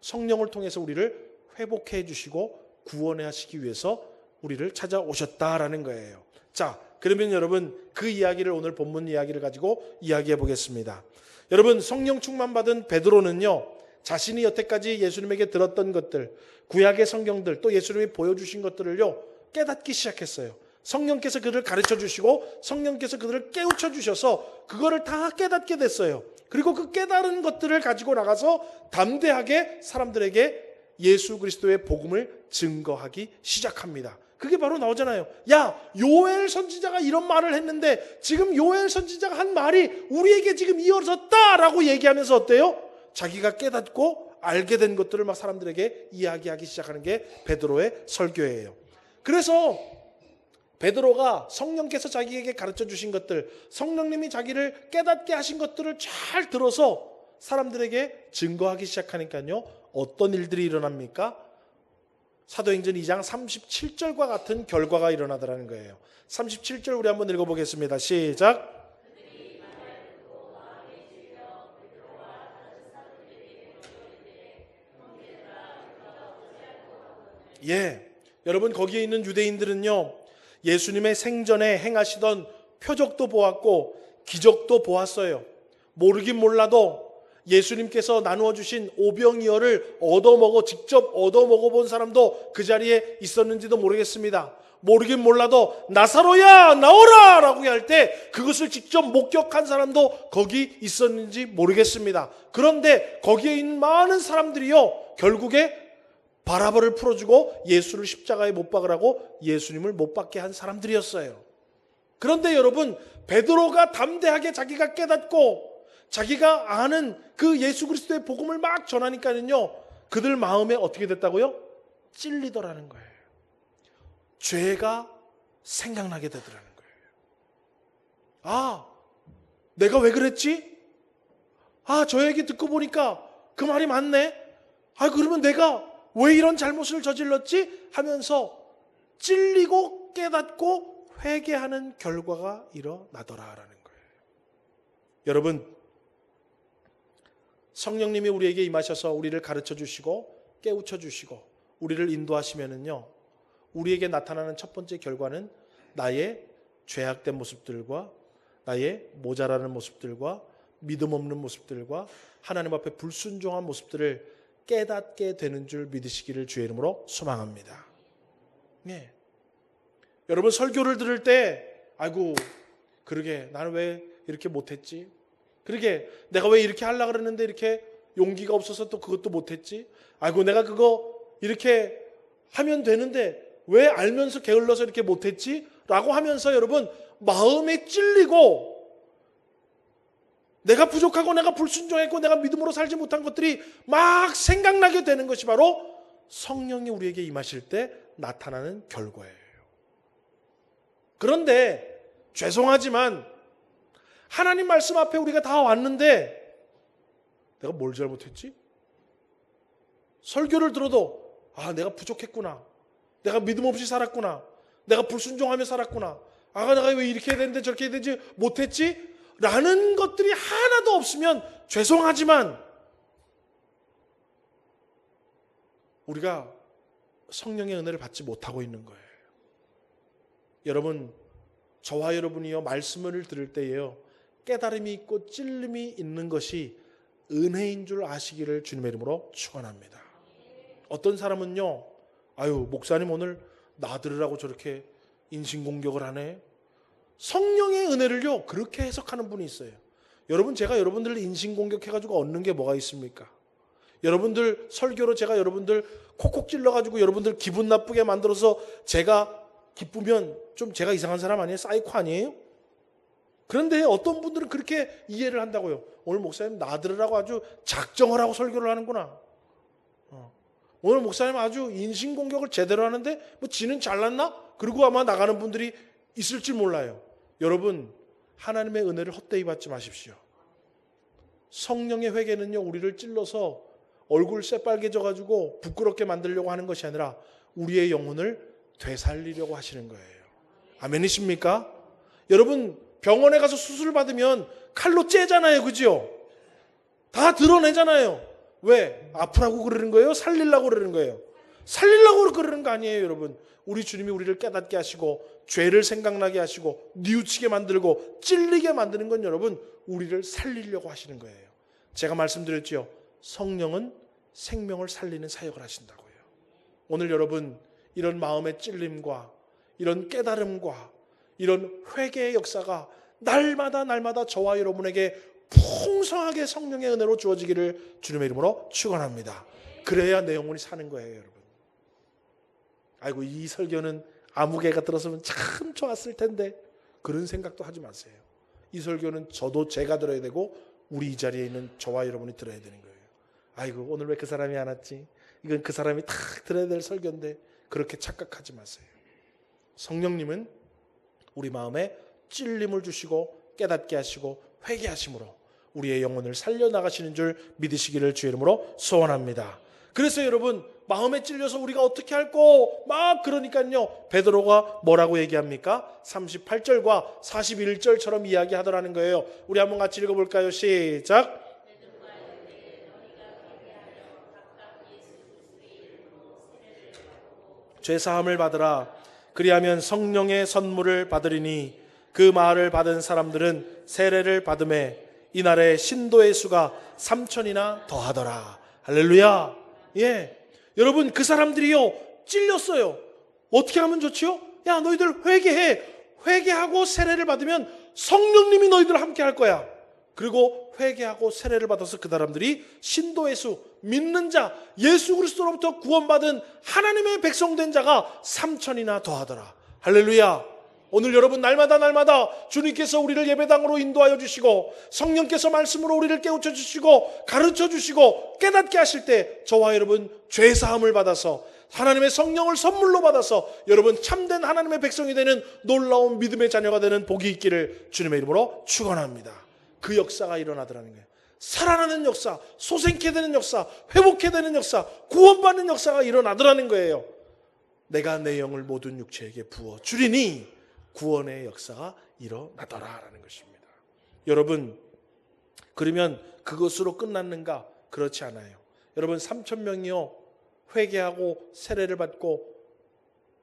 성령을 통해서 우리를 회복해 주시고 구원해 하시기 위해서 우리를 찾아오셨다라는 거예요. 자, 그러면 여러분 그 이야기를 오늘 본문 이야기를 가지고 이야기해 보겠습니다. 여러분, 성령 충만 받은 베드로는요, 자신이 여태까지 예수님에게 들었던 것들, 구약의 성경들, 또 예수님이 보여주신 것들을요 깨닫기 시작했어요. 성령께서 그들을 가르쳐 주시고 성령께서 그들을 깨우쳐 주셔서 그거를 다 깨닫게 됐어요. 그리고 그 깨달은 것들을 가지고 나가서 담대하게 사람들에게 예수 그리스도의 복음을 증거하기 시작합니다. 그게 바로 나오잖아요. 야, 요엘 선지자가 이런 말을 했는데 지금 요엘 선지자가 한 말이 우리에게 지금 이어졌다라고 얘기하면서 어때요? 자기가 깨닫고 알게 된 것들을 막 사람들에게 이야기하기 시작하는 게 베드로의 설교예요. 그래서 베드로가 성령께서 자기에게 가르쳐 주신 것들, 성령님이 자기를 깨닫게 하신 것들을 잘 들어서 사람들에게 증거하기 시작하니까요, 어떤 일들이 일어납니까? 사도행전 2장 37절과 같은 결과가 일어나더라는 거예요. 37절 우리 한번 읽어보겠습니다. 시작. 예, 여러분 거기에 있는 유대인들은요, 예수님의 생전에 행하시던 표적도 보았고 기적도 보았어요. 모르긴 몰라도 예수님께서 나누어 주신 오병이어를 직접 얻어먹어 본 사람도 그 자리에 있었는지도 모르겠습니다. 모르긴 몰라도 나사로야 나오라 라고 할 때 그것을 직접 목격한 사람도 거기 있었는지 모르겠습니다. 그런데 거기에 있는 많은 사람들이요, 결국에 바라바를 풀어주고 예수를 십자가에 못 박으라고 예수님을 못 박게 한 사람들이었어요. 그런데 여러분, 베드로가 담대하게 자기가 깨닫고 자기가 아는 그 예수 그리스도의 복음을 막 전하니까는요, 그들 마음에 어떻게 됐다고요? 찔리더라는 거예요. 죄가 생각나게 되더라는 거예요. 아, 내가 왜 그랬지? 아, 저 얘기 듣고 보니까 그 말이 맞네. 아, 그러면 내가 왜 이런 잘못을 저질렀지? 하면서 찔리고 깨닫고 회개하는 결과가 일어나더라라는 거예요. 여러분, 성령님이 우리에게 임하셔서 우리를 가르쳐 주시고 깨우쳐 주시고 우리를 인도하시면은요, 우리에게 나타나는 첫 번째 결과는 나의 죄악된 모습들과 나의 모자라는 모습들과 믿음 없는 모습들과 하나님 앞에 불순종한 모습들을 깨닫게 되는 줄 믿으시기를 주의 이름으로 소망합니다. 네. 여러분, 설교를 들을 때 아이고, 그러게 나는 왜 이렇게 못했지? 그러게 내가 왜 이렇게 하려고 그랬는데 이렇게 용기가 없어서 또 그것도 못했지? 아이고, 내가 그거 이렇게 하면 되는데 왜 알면서 게을러서 이렇게 못했지? 라고 하면서 여러분, 마음에 찔리고 내가 부족하고 내가 불순종했고 내가 믿음으로 살지 못한 것들이 막 생각나게 되는 것이 바로 성령이 우리에게 임하실 때 나타나는 결과예요. 그런데 죄송하지만 하나님 말씀 앞에 우리가 다 왔는데 내가 뭘 잘못했지? 설교를 들어도 아, 내가 부족했구나. 내가 믿음 없이 살았구나. 내가 불순종하며 살았구나. 아, 내가 왜 이렇게 해야 되는데 저렇게 해야 되지 못했지? 라는 것들이 하나도 없으면 죄송하지만 우리가 성령의 은혜를 받지 못하고 있는 거예요. 여러분, 저와 여러분이요, 말씀을 들을 때에요, 깨달음이 있고 찔림이 있는 것이 은혜인 줄 아시기를 주님의 이름으로 축원합니다. 어떤 사람은요, 아유, 목사님 오늘 나 들으라고 저렇게 인신공격을 하네. 성령의 은혜를요, 그렇게 해석하는 분이 있어요. 여러분, 제가 여러분들을 인신공격해가지고 얻는 게 뭐가 있습니까? 여러분들 설교로 제가 여러분들 콕콕 찔러가지고 여러분들 기분 나쁘게 만들어서 제가 기쁘면 좀 제가 이상한 사람 아니에요? 사이코 아니에요? 그런데 어떤 분들은 그렇게 이해를 한다고요. 오늘 목사님 나 들으라고 아주 작정을 하고 설교를 하는구나. 오늘 목사님 아주 인신공격을 제대로 하는데 뭐 지는 잘났나? 그리고 아마 나가는 분들이 있을 줄 몰라요. 여러분, 하나님의 은혜를 헛되이 받지 마십시오. 성령의 회개는요, 우리를 찔러서 얼굴 새빨개져가지고 부끄럽게 만들려고 하는 것이 아니라 우리의 영혼을 되살리려고 하시는 거예요. 아멘이십니까? 여러분, 병원에 가서 수술 받으면 칼로 째잖아요. 그죠? 다 드러내잖아요. 왜? 아프라고 그러는 거예요? 살리려고 그러는 거예요? 살리려고 그러는 거 아니에요, 여러분. 우리 주님이 우리를 깨닫게 하시고 죄를 생각나게 하시고 뉘우치게 만들고 찔리게 만드는 건 여러분, 우리를 살리려고 하시는 거예요. 제가 말씀드렸죠. 성령은 생명을 살리는 사역을 하신다고요. 오늘 여러분, 이런 마음의 찔림과 이런 깨달음과 이런 회개의 역사가 날마다 저와 여러분에게 풍성하게 성령의 은혜로 주어지기를 주님의 이름으로 축원합니다. 그래야 내 영혼이 사는 거예요, 여러분. 아이고, 이 설교는 아무 개가 들었으면 참 좋았을 텐데, 그런 생각도 하지 마세요. 이 설교는 저도 제가 들어야 되고 우리 이 자리에 있는 저와 여러분이 들어야 되는 거예요. 아이고, 오늘 왜 그 사람이 안 왔지? 이건 그 사람이 딱 들어야 될 설교인데, 그렇게 착각하지 마세요. 성령님은 우리 마음에 찔림을 주시고 깨닫게 하시고 회개하심으로 우리의 영혼을 살려나가시는 줄 믿으시기를 주의 이름으로 소원합니다. 그래서 여러분 마음에 찔려서 우리가 어떻게 할꼬 막 그러니까요 베드로가 뭐라고 얘기합니까? 38절과 41절처럼 이야기하더라는 거예요. 우리 한번 같이 읽어볼까요? 시작. 죄사함을 받으라. 그리하면 성령의 선물을 받으리니 그 말을 받은 사람들은 세례를 받음에 이날에 신도의 수가 3천이나 더하더라. 할렐루야. 예, 여러분 그 사람들이요 찔렸어요. 어떻게 하면 좋지요? 야, 너희들 회개해. 회개하고 세례를 받으면 성령님이 너희들 함께 할 거야. 그리고 회개하고 세례를 받아서 그 사람들이 신도의 수, 믿는 자, 예수 그리스도로부터 구원받은 하나님의 백성된 자가 3천이나 더하더라. 할렐루야. 오늘 여러분 날마다 주님께서 우리를 예배당으로 인도하여 주시고 성령께서 말씀으로 우리를 깨우쳐 주시고 가르쳐 주시고 깨닫게 하실 때 저와 여러분 죄사함을 받아서 하나님의 성령을 선물로 받아서 여러분 참된 하나님의 백성이 되는 놀라운 믿음의 자녀가 되는 복이 있기를 주님의 이름으로 축원합니다. 그 역사가 일어나더라는 거예요. 살아나는 역사, 소생케 되는 역사, 회복케 되는 역사, 구원받는 역사가 일어나더라는 거예요. 내가 내 영을 모든 육체에게 부어 주리니 구원의 역사가 일어나더라라는 것입니다. 여러분, 그러면 그것으로 끝났는가? 그렇지 않아요. 여러분 3천 명이요 회개하고 세례를 받고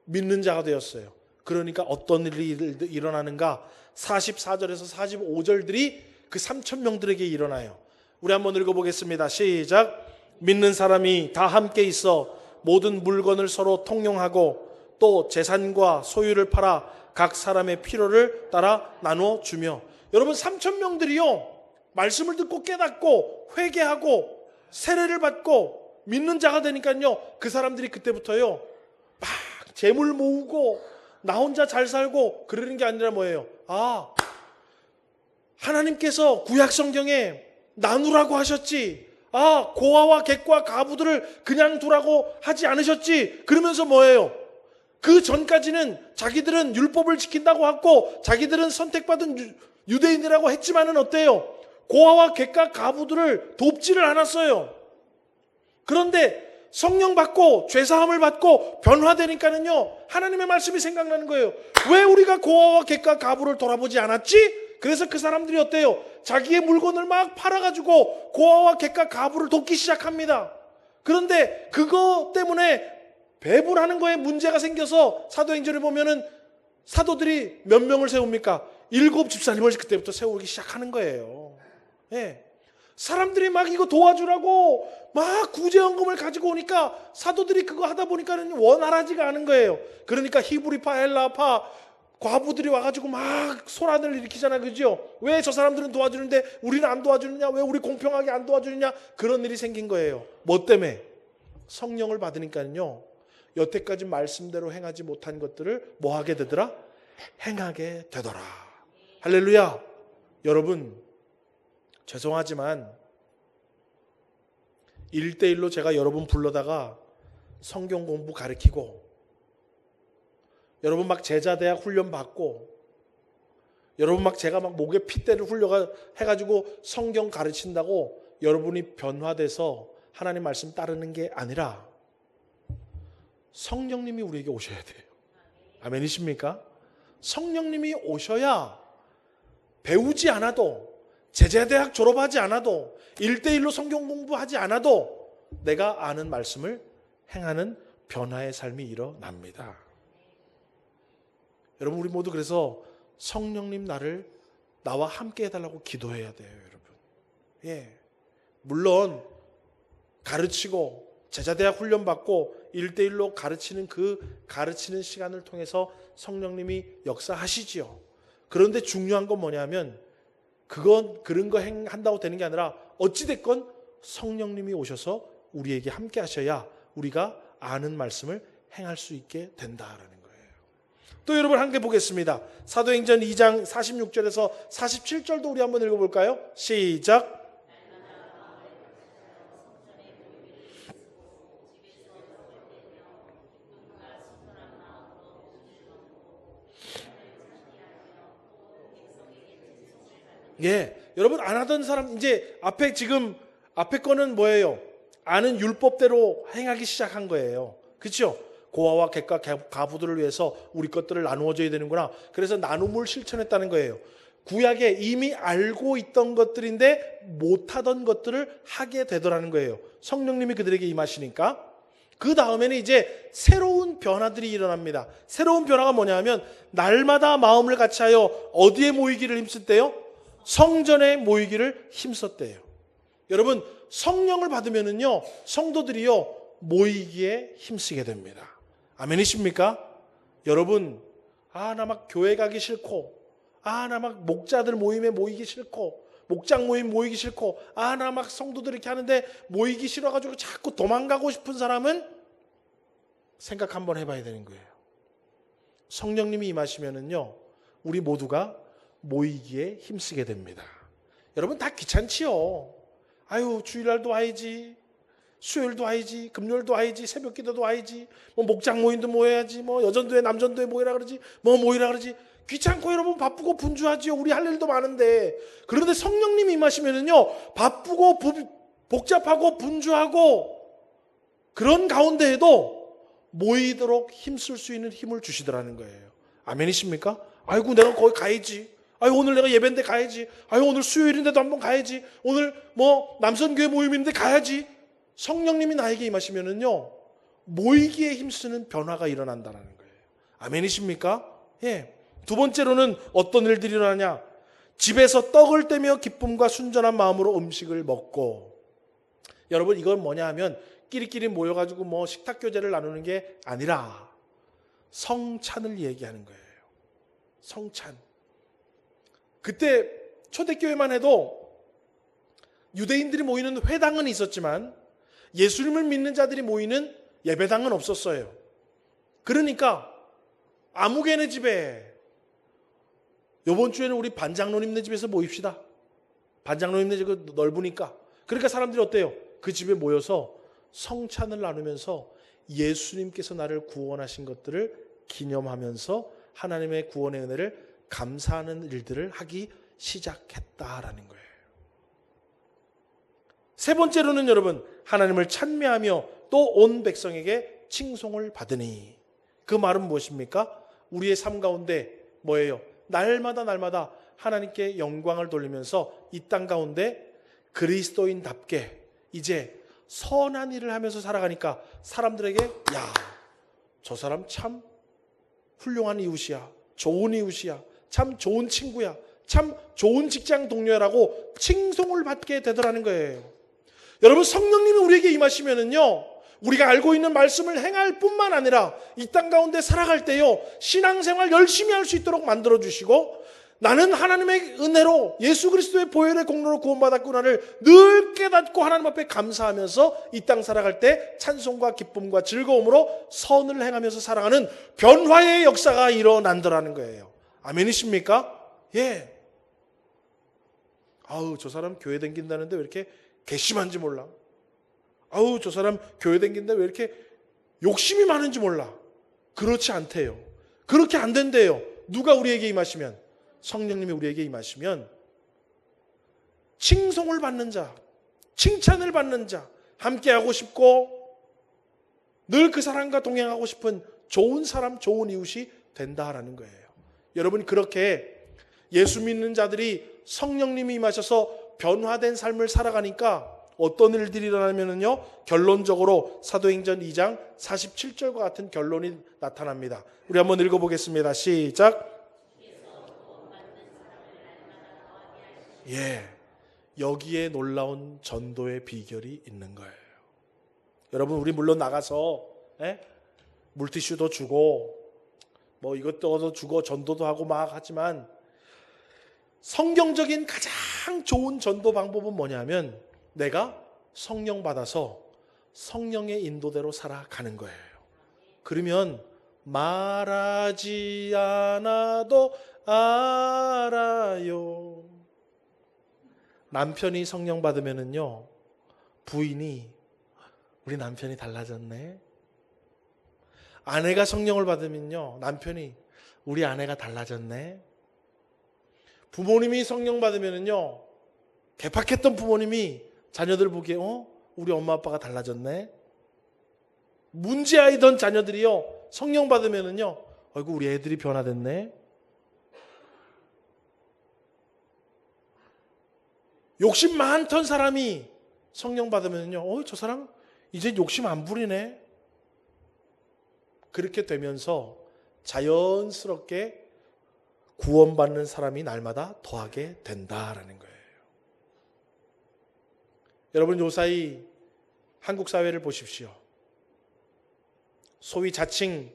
믿는 자가 되었어요. 그러니까 어떤 일이 일어나는가? 44절에서 45절들이 그 3천 명들에게 일어나요. 우리 한번 읽어보겠습니다. 시작. 믿는 사람이 다 함께 있어 모든 물건을 서로 통용하고 또 재산과 소유를 팔아 각 사람의 필요를 따라 나누어 주며. 여러분 3천 명들이요 말씀을 듣고 깨닫고 회개하고 세례를 받고 믿는 자가 되니까요 그 사람들이 그때부터요 막 재물 모으고 나 혼자 잘 살고 그러는 게 아니라 뭐예요? 아, 하나님께서 구약 성경에 나누라고 하셨지. 아, 고아와 객과 가부들을 그냥 두라고 하지 않으셨지. 그러면서 뭐예요? 그 전까지는 자기들은 율법을 지킨다고 하고 자기들은 선택받은 유대인이라고 했지만은 어때요? 고아와 객과 가부들을 돕지를 않았어요. 그런데 성령 받고 죄사함을 받고 변화되니까는요 하나님의 말씀이 생각나는 거예요. 왜 우리가 고아와 객과 가부를 돌아보지 않았지? 그래서 그 사람들이 어때요? 자기의 물건을 막 팔아가지고 고아와 객과 가부를 돕기 시작합니다. 그런데 그거 때문에 배분하는 거에 문제가 생겨서 사도행전에 보면은 사도들이 몇 명을 세웁니까? 7 집사님을 그때부터 세우기 시작하는 거예요. 예. 사람들이 막 이거 도와주라고 막 구제연금을 가지고 오니까 사도들이 그거 하다 보니까는 원활하지가 않은 거예요. 그러니까 히브리파, 헬라파 과부들이 와가지고 막 소란을 일으키잖아요. 그죠? 왜 저 사람들은 도와주는데 우리는 안 도와주느냐? 왜 우리 공평하게 안 도와주느냐? 그런 일이 생긴 거예요. 뭐 때문에? 성령을 받으니까요 여태까지 말씀대로 행하지 못한 것들을 뭐 하게 되더라? 행하게 되더라. 할렐루야. 여러분 죄송하지만 1대1로 제가 여러분 불러다가 성경 공부 가르치고 여러분 막 제자대학 훈련 받고 여러분 막 제가 막 목에 핏대를 흘려 해가지고 성경 가르친다고 여러분이 변화돼서 하나님 말씀 따르는 게 아니라 성령님이 우리에게 오셔야 돼요. 아멘이십니까? 성령님이 오셔야 배우지 않아도 제자대학 졸업하지 않아도 1대1로 성경 공부하지 않아도 내가 아는 말씀을 행하는 변화의 삶이 일어납니다. 여러분 우리 모두 그래서 성령님 나와 함께 해달라고 기도해야 돼요. 여러분. 예, 물론 가르치고 제자대학 훈련받고 1대1로 가르치는 그 가르치는 시간을 통해서 성령님이 역사하시지요. 그런데 중요한 건 뭐냐면 그런 거 한다고 되는 게 아니라 어찌됐건 성령님이 오셔서 우리에게 함께 하셔야 우리가 아는 말씀을 행할 수 있게 된다라는 거예요. 또 여러분 함께 보겠습니다. 사도행전 2장 46절에서 47절도 우리 한번 읽어볼까요? 시작. 예, 여러분 안 하던 사람 이제 앞에 거는 뭐예요? 아는 율법대로 행하기 시작한 거예요. 그렇죠? 고아와 객과 가부들을 위해서 우리 것들을 나누어줘야 되는구나. 그래서 나눔을 실천했다는 거예요. 구약에 이미 알고 있던 것들인데 못하던 것들을 하게 되더라는 거예요. 성령님이 그들에게 임하시니까. 그 다음에는 이제 새로운 변화들이 일어납니다. 새로운 변화가 뭐냐 하면 날마다 마음을 같이하여 어디에 모이기를 힘썼대요? 성전에 모이기를 힘썼대요. 여러분, 성령을 받으면은요, 성도들이요, 모이기에 힘쓰게 됩니다. 아멘이십니까? 여러분, 나 막 교회 가기 싫고, 나 막 목자들 모임에 모이기 싫고, 목장 모임 모이기 싫고, 나 막 성도들 이렇게 하는데 모이기 싫어가지고 자꾸 도망가고 싶은 사람은 생각 한번 해봐야 되는 거예요. 성령님이 임하시면은요, 우리 모두가 모이기에 힘쓰게 됩니다. 여러분, 다 귀찮지요. 아유, 주일날도 와야지, 수요일도 와야지, 금요일도 와야지, 새벽기도도 와야지, 뭐 목장 모임도 모여야지, 뭐 여전도회 남전도회 모이라 그러지, 뭐 모이라 그러지. 귀찮고 여러분 바쁘고 분주하지요. 우리 할 일도 많은데. 그런데 성령님이 임하시면은요, 바쁘고 복잡하고 분주하고 그런 가운데에도 모이도록 힘쓸 수 있는 힘을 주시더라는 거예요. 아멘이십니까? 아이고, 내가 거기 가야지. 아유, 오늘 내가 예배인데 가야지. 아유, 오늘 수요일인데도 한번 가야지. 오늘 뭐 남선교회 모임인데 가야지. 성령님이 나에게 임하시면은요, 모이기에 힘쓰는 변화가 일어난다는 거예요. 아멘이십니까? 예. 두 번째로는 어떤 일들이 일어나냐? 집에서 떡을 떼며 기쁨과 순전한 마음으로 음식을 먹고. 여러분, 이건 뭐냐 하면 끼리끼리 모여가지고 뭐 식탁 교제를 나누는 게 아니라 성찬을 얘기하는 거예요. 성찬. 그때 초대교회만 해도 유대인들이 모이는 회당은 있었지만 예수님을 믿는 자들이 모이는 예배당은 없었어요. 그러니까 아무개네 집에, 이번 주에는 우리 반장로님네 집에서 모입시다. 반장로님네 집이 넓으니까. 그러니까 사람들이 어때요? 그 집에 모여서 성찬을 나누면서 예수님께서 나를 구원하신 것들을 기념하면서 하나님의 구원의 은혜를 감사하는 일들을 하기 시작했다라는 거예요. 세 번째로는 여러분, 하나님을 찬미하며 또 온 백성에게 칭송을 받으니. 그 말은 무엇입니까? 우리의 삶 가운데 뭐예요? 날마다 하나님께 영광을 돌리면서 이 땅 가운데 그리스도인답게 이제 선한 일을 하면서 살아가니까 사람들에게, 야, 저 사람 참 훌륭한 이웃이야, 좋은 이웃이야, 참 좋은 친구야, 참 좋은 직장 동료라고 칭송을 받게 되더라는 거예요. 여러분, 성령님이 우리에게 임하시면은요, 우리가 알고 있는 말씀을 행할 뿐만 아니라 이 땅 가운데 살아갈 때요, 신앙생활 열심히 할 수 있도록 만들어주시고, 나는 하나님의 은혜로 예수 그리스도의 보혈의 공로로 구원받았구나를 늘 깨닫고 하나님 앞에 감사하면서 이 땅 살아갈 때 찬송과 기쁨과 즐거움으로 선을 행하면서 살아가는 변화의 역사가 일어난다라는 거예요. 아멘이십니까? 예. 아우, 저 사람 교회 다닌다는데 왜 이렇게 괘씸한지 몰라. 아우, 저 사람 교회 다니는데 왜 이렇게 욕심이 많은지 몰라. 그렇지 않대요. 그렇게 안 된대요. 누가 우리에게 임하시면? 성령님이 우리에게 임하시면 칭송을 받는 자, 칭찬을 받는 자, 함께하고 싶고 늘 그 사람과 동행하고 싶은 좋은 사람, 좋은 이웃이 된다라는 거예요. 여러분, 그렇게 예수 믿는 자들이 성령님이 임하셔서 변화된 삶을 살아가니까 어떤 일들이 일어나면요, 결론적으로 사도행전 2장 47절과 같은 결론이 나타납니다. 우리 한번 읽어보겠습니다. 시작. 예, 여기에 놀라운 전도의 비결이 있는 거예요. 여러분, 우리 물론 나가서 물티슈도 주고 뭐 이것도 주고 전도도 하고 막 하지만 성경적인 가장 좋은 전도 방법은 뭐냐면 내가 성령 받아서 성령의 인도대로 살아가는 거예요. 그러면 말하지 않아도 알아요. 남편이 성령 받으면은요, 부인이 우리 남편이 달라졌네. 아내가 성령을 받으면요, 남편이 우리 아내가 달라졌네. 부모님이 성령 받으면은요, 개팍했던 부모님이 자녀들 보기에 우리 엄마 아빠가 달라졌네. 문제아이던 자녀들이요, 성령 받으면은요, 아이고 우리 애들이 변화됐네. 욕심 많던 사람이 성령 받으면요, 저 사람 이제 욕심 안 부리네. 그렇게 되면서 자연스럽게 구원받는 사람이 날마다 더하게 된다라는 거예요. 여러분, 요사이 한국 사회를 보십시오. 소위 자칭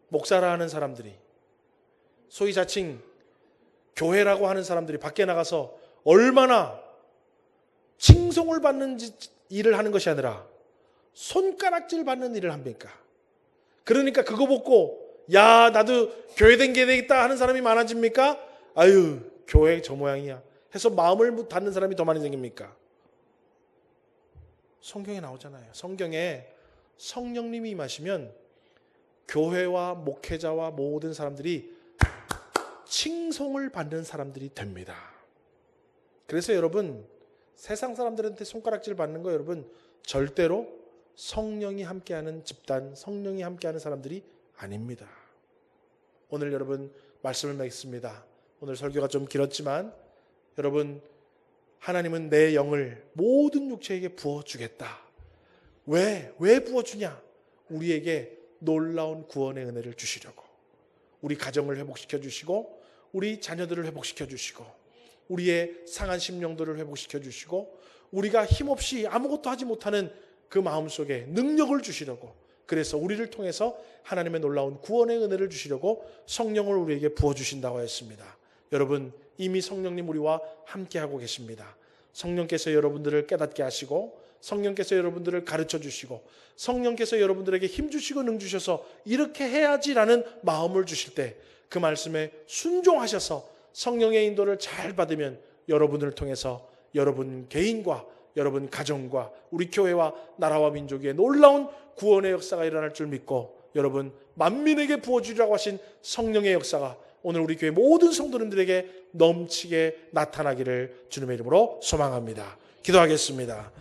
목사라 하는 사람들이, 소위 자칭 교회라고 하는 사람들이 밖에 나가서 얼마나 칭송을 받는 일을 하는 것이 아니라 손가락질 받는 일을 합니까? 그러니까 그거 보고 야 나도 교회 댕겨야 되겠다 하는 사람이 많아집니까? 아유 교회 저 모양이야 해서 마음을 닫는 사람이 더 많이 생깁니까? 성경에 나오잖아요. 성경에 성령님이 임하시면 교회와 목회자와 모든 사람들이 칭송을 받는 사람들이 됩니다. 그래서 여러분, 세상 사람들한테 손가락질 받는 거 여러분 절대로 성령이 함께하는 집단, 성령이 함께하는 사람들이 아닙니다. 오늘 여러분 말씀을 맺습니다. 오늘 설교가 좀 길었지만 여러분, 하나님은 내 영을 모든 육체에게 부어주겠다. 왜 부어주냐? 우리에게 놀라운 구원의 은혜를 주시려고. 우리 가정을 회복시켜 주시고, 우리 자녀들을 회복시켜 주시고, 우리의 상한 심령들을 회복시켜 주시고, 우리가 힘없이 아무것도 하지 못하는 그 마음속에 능력을 주시려고, 그래서 우리를 통해서 하나님의 놀라운 구원의 은혜를 주시려고 성령을 우리에게 부어주신다고 했습니다. 여러분, 이미 성령님 우리와 함께하고 계십니다. 성령께서 여러분들을 깨닫게 하시고, 성령께서 여러분들을 가르쳐 주시고, 성령께서 여러분들에게 힘 주시고 능 주셔서 이렇게 해야지라는 마음을 주실 때 그 말씀에 순종하셔서 성령의 인도를 잘 받으면 여러분을 통해서 여러분 개인과 여러분 가정과 우리 교회와 나라와 민족의 놀라운 구원의 역사가 일어날 줄 믿고, 여러분 만민에게 부어주리라고 하신 성령의 역사가 오늘 우리 교회 모든 성도님들에게 넘치게 나타나기를 주님의 이름으로 소망합니다. 기도하겠습니다.